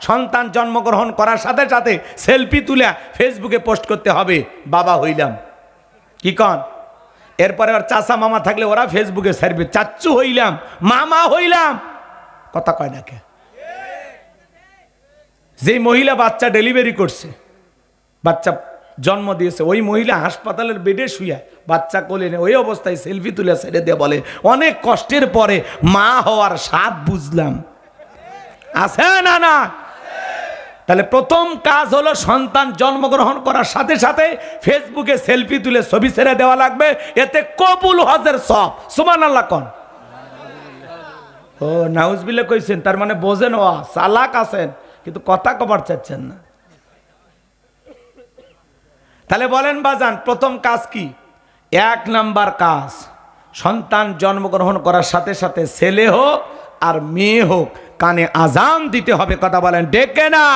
সন্তান জন্মগ্রহণ করার সাথে সাথে সেলফি তুলে ফেসবুকে পোস্ট করতে হবে, বাবা হইলাম। কি কন? এরপরে ওর চাচা মামা থাকলে ওরা ফেসবুকে ছাড়বে, চাচ্চু হইলাম, মামা হইলাম। কথা কয় না কে? যে মহিলা বাচ্চা ডেলিভারি করছে, বাচ্চা জন্ম দিয়েছে, ওই মহিলা হাসপাতালের বেডে শুয়ে বাচ্চা কোলে নেই, ওই অবস্থায় সেলফি তুলে ছেড়ে দিয়ে বলে অনেক কষ্টের পরে মা হওয়ার স্বাদ বুঝলাম। আছে না? না। তাহলে প্রথম কাজ হলো সন্তান জন্মগ্রহণ করার সাথে সাথে ফেসবুকে সেলফি তুলে ছবি ছেড়ে দেওয়া লাগবে, এতে কবুল হজের সব। সুবহানাল্লাহ কোন? ও নাউজুবিল্লাহ কইছেন, তার মানে বোঝেন, ও চালাক আছেন কিন্তু কথা কবার চাচ্ছেন না। তাহলে বলেন বাজান, প্রথম কাজ কি? 1 নাম্বার কাজ, সন্তান জন্মগ্রহণ করার সাথে সাথে ছেলে হোক আর মেয়ে হোক কানে আজান দিতে হবে। কথা বলেন ডেকে না।